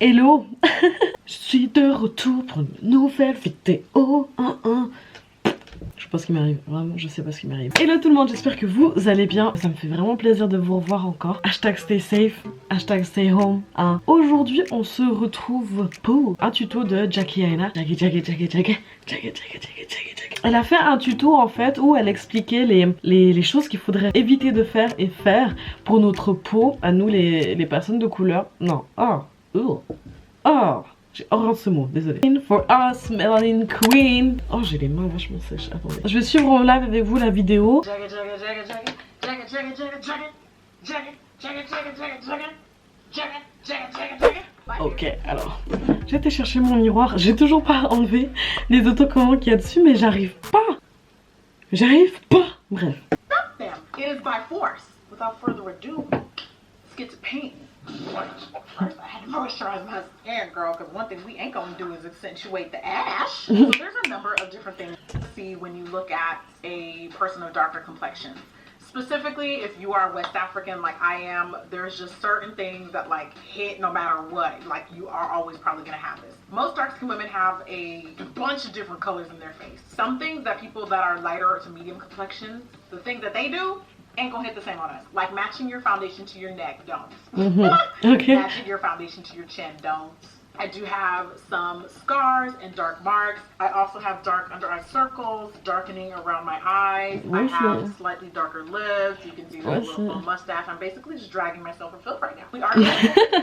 Hello. Je suis de retour pour une nouvelle vidéo. Je sais pas ce qui m'arrive, vraiment je sais pas ce qui m'arrive. Hello tout le monde, j'espère que vous allez bien. Ça me fait vraiment plaisir de vous revoir encore. Hashtag stay safe, hashtag stay home. Aujourd'hui on se retrouve pour un tuto de Jackie Aina. Jackie. Elle a fait un tuto en fait où elle expliquait les choses qu'il faudrait éviter de faire et faire pour notre peau, à nous les personnes de couleur. Non, j'ai horreur de ce mot, désolé. For us, Melanin Queen. Oh, j'ai les mains vachement sèches. Attendez. Je vais suivre en live avec vous la vidéo. Ok, alors, j'ai été chercher mon miroir. J'ai toujours pas enlevé les autocollants qu'il y a dessus, mais j'arrive pas. Bref. First, I had to moisturize my skin, girl, because one thing we ain't gonna do is accentuate the ash. So there's a number of different things to see when you look at a person of darker complexion. Specifically, if you are West African like I am, there's just certain things that like hit no matter what. Like you are always probably gonna have this. Most dark skinned women have a bunch of different colors in their face. Some things that people that are lighter to medium complexions, the things that they do ain't gonna hit the same on us. Like matching your foundation to your neck, don't. Okay. Matching your foundation to your chin, don't. I do have some scars and dark marks. I also have dark under eye circles, darkening around my eyes. I have slightly darker lips. You can see the little mustache. I'm basically just dragging myself for filth right now. We are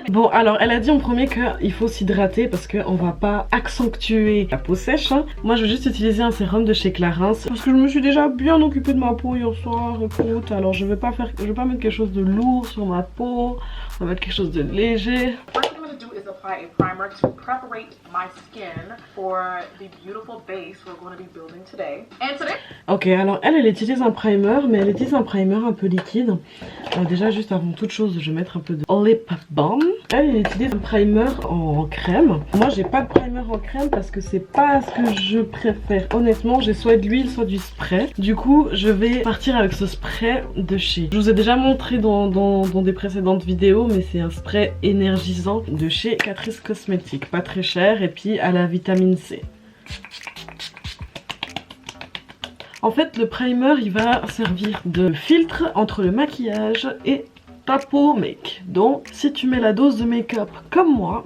Bon, alors elle a dit en premier qu'il faut s'hydrater parce qu'on va pas accentuer la peau sèche. Moi je vais juste utiliser un sérum de chez Clarins parce que je me suis déjà bien occupée de ma peau hier soir. Écoute, alors je vais pas mettre quelque chose de lourd sur ma peau. On va mettre quelque chose de léger. Apply a primer to preparate my skin for the beautiful base we're going to be building today. And today. Ok, alors elle utilise un primer, mais elle utilise un primer un peu liquide. Déjà, juste avant toute chose, je vais mettre un peu de lip balm. Elle utilise un primer en crème. Moi, j'ai pas de primer en crème parce que c'est pas ce que je préfère. Honnêtement, j'ai soit de l'huile, soit du spray. Du coup, je vais partir avec ce spray de chez. Je vous ai déjà montré dans des précédentes vidéos, mais c'est un spray énergisant de chez Catrice Cosmetics, pas très cher et puis à la vitamine C. En fait, le primer il va servir de filtre entre le maquillage et ta peau make. Donc, si tu mets la dose de make-up comme moi,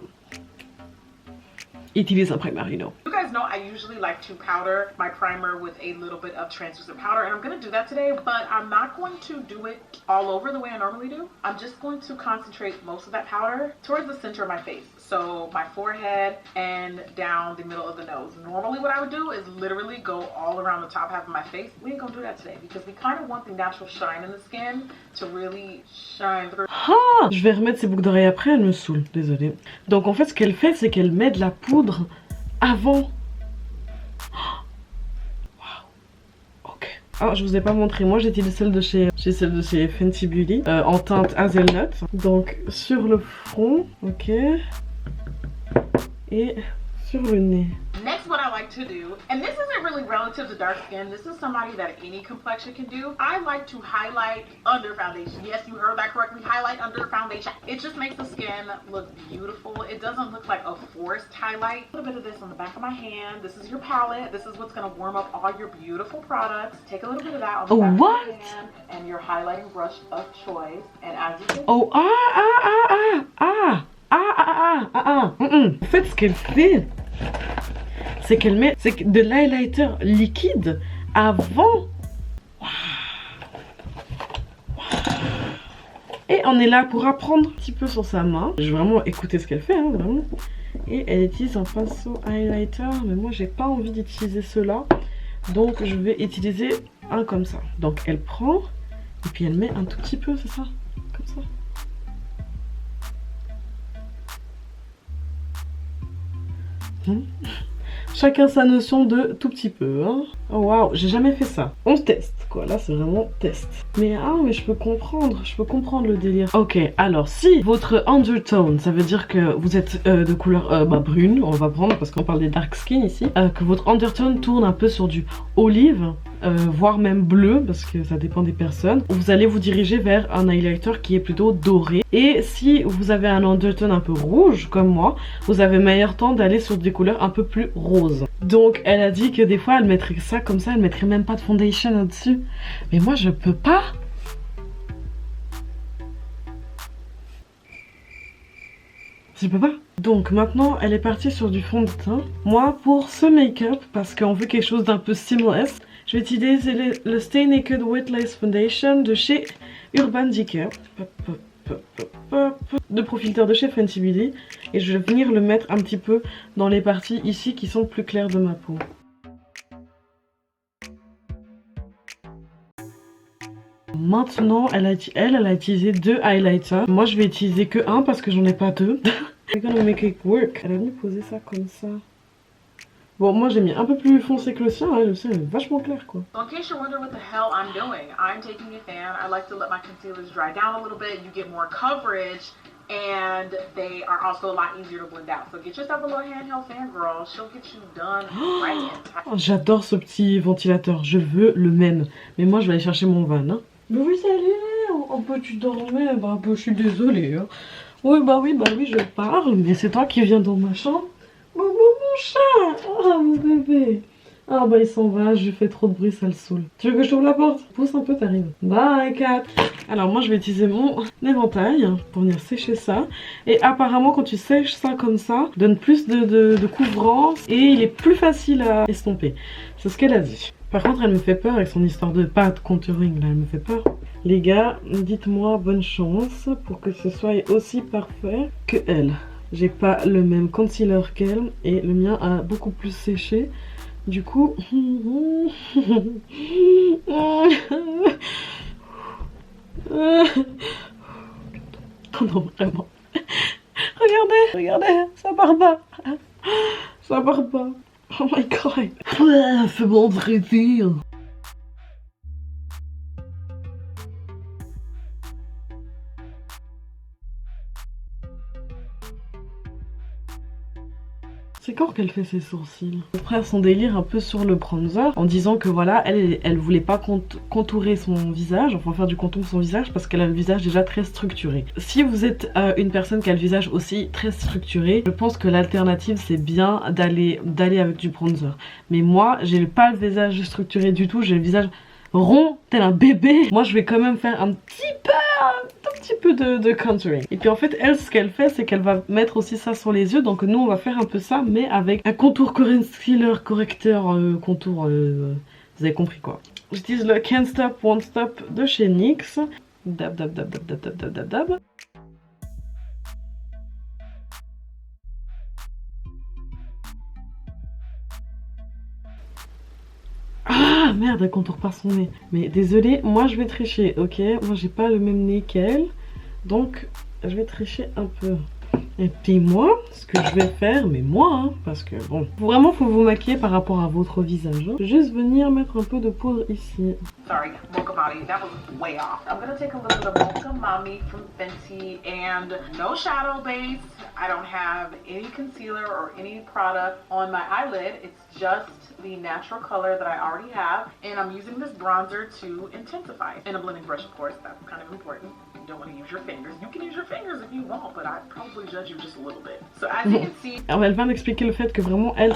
utilise un primer, you know. You guys know I usually like to powder my primer with a little bit of translucent powder, and I'm going to do that today, but I'm not going to do it all over the way I normally do. I'm just going to concentrate most of that powder towards the center of my face. So my forehead and down the middle of the nose. Normally what I would do is literally go all around the top half of my face. We ain't gonna do that today because we kind of want the natural shine in the skin to really shine through. Ah, je vais remettre ces boucles d'oreilles après, elle me saoule, désolée. Donc en fait ce qu'elle fait c'est qu'elle met de la poudre avant. Wow. Ok. Ah, je vous ai pas montré, moi j'utilise celle de chez Fenty Beauty en teinte hazelnut. Donc sur le front, ok. Et sur le nez. Next, what I like to do, and this isn't really relative to dark skin, this is somebody that any complexion can do. I like to highlight under foundation. Yes, you heard that correctly, highlight under foundation. It just makes the skin look beautiful. It doesn't look like a forced highlight. A little bit of this on the back of my hand. This is your palette. This is what's going to warm up all your beautiful products. Take a little bit of that on the back of your hand and your highlighting brush of choice. And as you can En fait, ce qu'elle fait, c'est qu'elle met de l'highlighter liquide avant. Et on est là pour apprendre un petit peu sur sa main. Je vais vraiment écouter ce qu'elle fait, hein, vraiment. Et elle utilise un pinceau highlighter, mais moi j'ai pas envie d'utiliser cela. Donc je vais utiliser un comme ça. Donc elle prend et puis elle met un tout petit peu, c'est ça? Comme ça. Chacun sa notion de tout petit peu, hein. Oh waouh, j'ai jamais fait ça. On teste quoi, là c'est vraiment test. Mais mais je peux comprendre le délire. Ok, alors si votre undertone, ça veut dire que vous êtes de couleur brune, on va prendre parce qu'on parle des dark skin ici, que votre undertone tourne un peu sur du olive, voire même bleu, parce que ça dépend des personnes. Vous allez vous diriger vers un highlighter qui est plutôt doré. Et si vous avez un undertone un peu rouge, comme moi, vous avez meilleur temps d'aller sur des couleurs un peu plus roses. Donc elle a dit que des fois elle mettrait ça comme ça, elle mettrait même pas de foundation au-dessus. Mais moi je peux pas. Je peux pas. Donc maintenant elle est partie sur du fond de teint. Moi pour ce make-up, parce qu'on veut quelque chose d'un peu seamless, je vais utiliser le Stay Naked Wet Lace Foundation de chez Urban Decay. De profilteur de chez Fenty Beauty. Et je vais venir le mettre un petit peu dans les parties ici qui sont plus claires de ma peau. Maintenant, elle a utilisé 2 highlighters. Moi, je vais utiliser que un parce que j'en ai pas 2. We're gonna make it work. Elle a mis poser ça comme ça. Bon, moi j'ai mis un peu plus foncé que le sien, hein. Le sien est vachement clair quoi. So in case you're wondering what the hell I'm doing, I'm taking a fan. I like to let my concealers dry down a little bit. You get more coverage and they are also a lot easier to blend out. So get yourself a little handheld fan, girl. She'll get you done right in time. J'adore ce petit ventilateur, je veux le même. Mais moi je vais aller chercher mon van. Hein. Mais oui, salut, on peut tu dormir? Bah, je suis désolée. Hein. Oui, bah oui, je parle, mais c'est toi qui viens dans ma chambre. Mon chat! Oh mon bébé! Ah bah il s'en va, je lui fais trop de bruit, ça le saoule. Tu veux que je t'ouvre la porte? Pousse un peu, t'arrives. Bye Kat! Alors moi je vais utiliser mon éventail pour venir sécher ça. Et apparemment quand tu sèches ça comme ça, donne plus de couvrance et il est plus facile à estomper. C'est ce qu'elle a dit. Par contre elle me fait peur avec son histoire de pâte contouring là, elle me fait peur. Les gars, dites-moi bonne chance pour que ce soit aussi parfait que elle. J'ai pas le même concealer qu'elle et le mien a beaucoup plus séché. Du coup... non, vraiment. Regardez, ça part pas. Ça part pas. Oh my god. C'est bon de réussir. C'est quand qu'elle fait ses sourcils? Elle prend son délire un peu sur le bronzer en disant que voilà, elle voulait pas contourer son visage, enfin faire du contour de son visage parce qu'elle a le visage déjà très structuré. Si vous êtes une personne qui a le visage aussi très structuré, je pense que l'alternative c'est bien d'aller avec du bronzer. Mais moi, j'ai pas le visage structuré du tout, j'ai le visage rond tel un bébé. Moi je vais quand même faire un tout petit peu de contouring. Et puis en fait elle ce qu'elle fait c'est qu'elle va mettre aussi ça sur les yeux. Donc nous on va faire un peu ça mais avec un contour concealer correcteur contour vous avez compris quoi. J'utilise le Can't Stop Won't Stop de chez NYX. Dab dab dab dab dab dab dab dab dab. Ah merde, elle contourne pas son nez. Mais désolé, moi je vais tricher, ok? Moi j'ai pas le même nez qu'elle. Donc je vais tricher un peu. Et puis moi, ce que je vais faire, mais moi, hein, parce que bon, vraiment faut vous maquiller par rapport à votre visage. Hein. Juste venir mettre un peu de poudre ici. Sorry, Mocha Mommy, that was way off. I'm gonna take a little bit of Mocha Mommy from Fenty and no shadow base. I don't have any concealer or any product on my eyelid. It's just the natural color that I already have. And I'm using this bronzer to intensify. And a blending brush, of course, that's kind of important. You don't want to use your fingers. You can use your fingers if you want, but I'd probably judge you just a little bit. So as you can see... Alors elle vient d'expliquer le fait que vraiment elle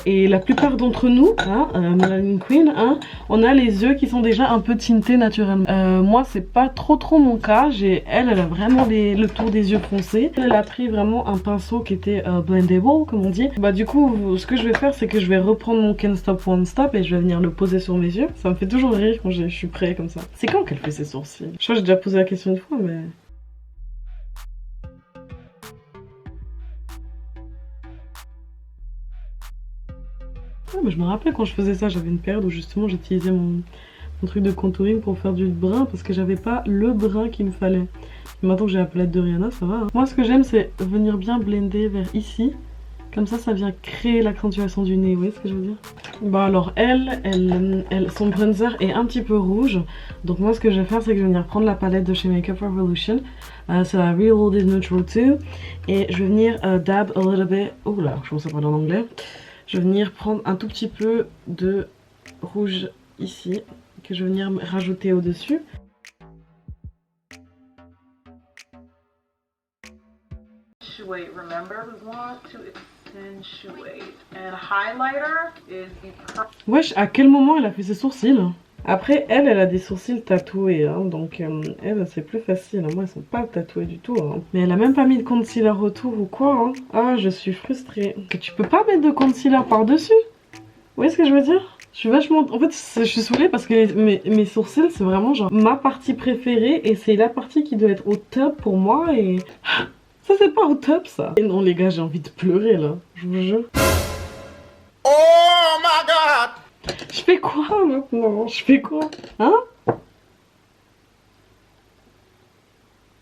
et la plupart d'entre nous, hein, Melanin Queen, hein, on a les yeux qui sont déjà un peu tintés naturellement. Moi c'est pas trop mon cas. Elle a vraiment le tour des yeux foncés. Elle a pris vraiment un pinceau qui était blendable comme on dit. Bah du coup ce que je vais faire c'est que je vais reprendre mon Can't Stop Won't Stop et je vais venir le poser sur mes yeux. Ça me fait toujours rire quand je suis prêt comme ça. C'est quand qu'elle fait ses sourcils? Je crois que j'ai déjà posé la question une fois mais... Ah, mais je me rappelle quand je faisais ça, j'avais une période où justement j'utilisais mon truc de contouring pour faire du brun parce que j'avais pas le brun qu'il me fallait. Et maintenant que j'ai la palette de Rihanna, ça va. Hein. Moi ce que j'aime c'est venir bien blender vers ici. Comme ça vient créer l'accentuation du nez, vous voyez ce que je veux dire? Bah alors son bronzer est un petit peu rouge. Donc moi ce que je vais faire c'est que je vais venir prendre la palette de chez Makeup Revolution. C'est la Real Old is Neutral 2. Et je vais venir dab a little bit... Oula, je commence à parler en anglais. Je vais venir prendre un tout petit peu de rouge ici que je vais venir rajouter au-dessus. Remember, we want to accentuate. And highlighter is the Wesh, à quel moment elle a fait ses sourcils? Après, elle a des sourcils tatoués, hein, donc elle, c'est plus facile. Moi, ils sont pas tatoués du tout. Hein. Mais elle a même pas mis de concealer autour ou quoi. Hein. Ah, je suis frustrée. Que tu peux pas mettre de concealer par-dessus? Vous voyez ce que je veux dire? Je suis vachement... En fait, je suis saoulée parce que mes sourcils, c'est vraiment genre ma partie préférée. Et c'est la partie qui doit être au top pour moi. Et ça, c'est pas au top, ça. Et non, les gars, j'ai envie de pleurer, là. Je vous jure. Oh my god! Je fais quoi maintenant? Je fais quoi? Hein?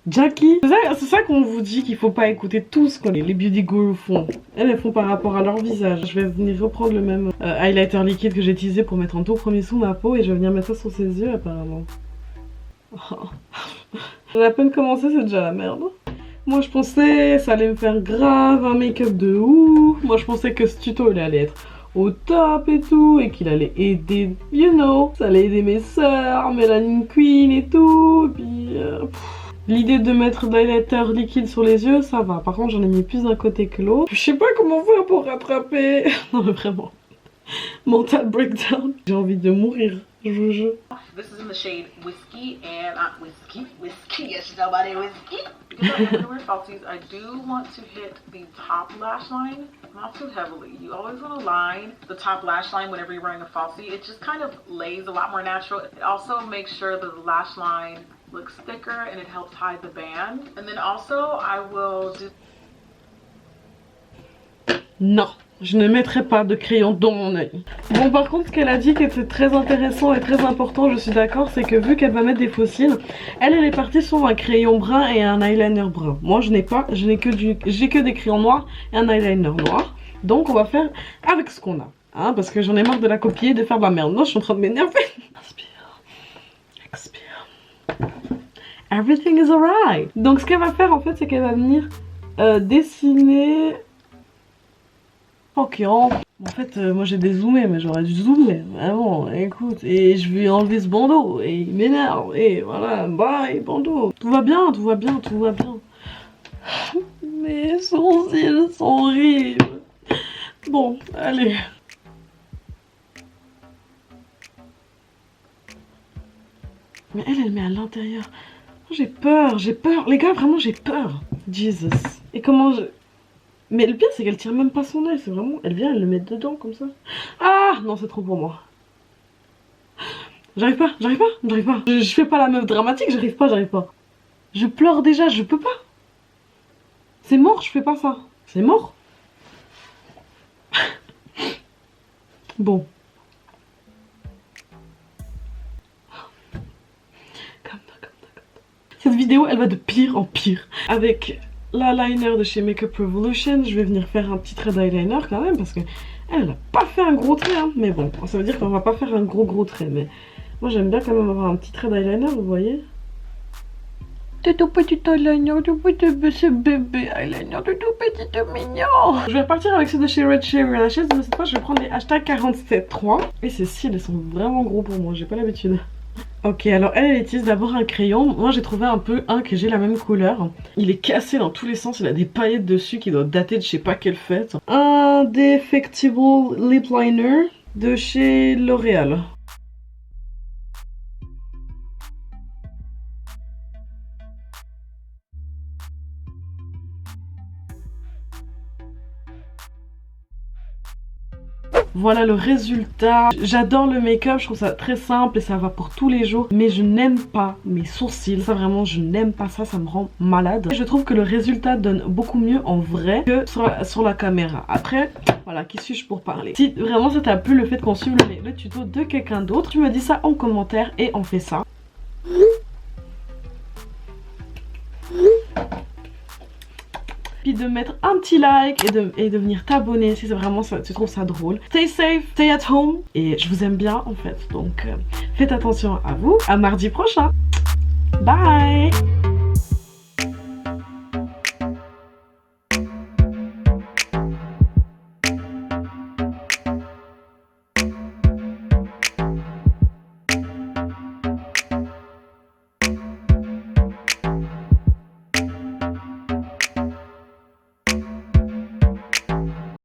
Jackie? C'est ça qu'on vous dit qu'il faut pas écouter tout ce que les beauty gurus font. Elles font par rapport à leur visage. Je vais venir reprendre le même highlighter liquide que j'ai utilisé pour mettre en tout premier sous ma peau et je vais venir mettre ça sur ses yeux apparemment. Oh. J'ai à peine commencé, c'est déjà la merde. Moi je pensais ça allait me faire grave un make-up de ouf. Moi je pensais que ce tuto il allait être au top et tout, et qu'il allait aider, you know, ça allait aider mes sœurs, Melanin Queen et tout, et puis l'idée de mettre de l'highlighter liquide sur les yeux, ça va, par contre j'en ai mis plus d'un côté que l'autre, je sais pas comment faire pour rattraper, non mais vraiment, mental breakdown, j'ai envie de mourir, je vous jure. This is in the shade Whiskey and Whiskey, yes, nobody whiskey. Because I have weird falsies, I do want to hit the top lash line, not too heavily. You always want to line the top lash line whenever you're wearing a falsie. It just kind of lays a lot more natural. It also makes sure that the lash line looks thicker and it helps hide the band. And then also I will do... Non, je ne mettrai pas de crayon dans mon œil. Bon, par contre, ce qu'elle a dit qui était très intéressant et très important, je suis d'accord, c'est que vu qu'elle va mettre des fossiles, elle est partie sur un crayon brun et un eyeliner brun. Moi, j'ai que des crayons noirs et un eyeliner noir. Donc, on va faire avec ce qu'on a. Hein, parce que j'en ai marre de la copier et de faire de la merde. Non, je suis en train de m'énerver. Inspire. Expire. Everything is alright. Donc, ce qu'elle va faire, en fait, c'est qu'elle va venir dessiner... Ok, en fait, moi j'ai dézoomé, mais j'aurais dû zoomer, vraiment, écoute, et je vais enlever ce bandeau, et il m'énerve, et voilà, bye, bandeau, tout va bien, tout va bien, tout va bien. Mes sourcils sont horribles. Bon, allez. Mais elle met à l'intérieur. J'ai peur, les gars, vraiment j'ai peur. Jesus. Et comment je... Mais le pire c'est qu'elle tire même pas son œil, c'est vraiment... Elle vient, elle le met dedans comme ça. Ah non, c'est trop pour moi. J'arrive pas. Je fais pas la meuf dramatique, j'arrive pas. Je pleure déjà, je peux pas. C'est mort, je fais pas ça. C'est mort. Bon. Comme ça. Cette vidéo, elle va de pire en pire. Avec... l'eyeliner de chez Makeup Revolution, je vais venir faire un petit trait d'eyeliner quand même parce que elle n'a pas fait un gros trait, hein. Mais bon, ça veut dire qu'on va pas faire un gros trait, mais moi j'aime bien quand même avoir un petit trait d'eyeliner, vous voyez. C'est tout petit eyeliner, tout petit bébé eyeliner, tout petit mignon. Je vais repartir avec ceux de chez Red Cherry Lashes, mais cette fois je vais prendre les hashtag 47.3 et ces cils, ils sont vraiment gros pour moi, j'ai pas l'habitude. Ok, alors elle utilise d'abord un crayon. Moi j'ai trouvé un que j'ai la même couleur. Il est cassé dans tous les sens, il a des paillettes dessus qui doivent dater de je sais pas quelle fête. Un Defectible Lip Liner de chez L'Oréal. Voilà le résultat. J'adore le make-up, je trouve ça très simple et ça va pour tous les jours. Mais je n'aime pas mes sourcils. Ça vraiment, je n'aime pas ça, ça me rend malade. Et je trouve que le résultat donne beaucoup mieux en vrai que sur la caméra. Après, voilà, qui suis-je pour parler? Si vraiment ça t'a plu le fait qu'on suive le tuto de quelqu'un d'autre, tu me dis ça en commentaire et on fait ça. Puis de mettre un petit like et de venir t'abonner si c'est vraiment ça, tu trouves ça drôle. Stay safe, stay at home. Et je vous aime bien en fait. Donc faites attention à vous. À mardi prochain. Bye.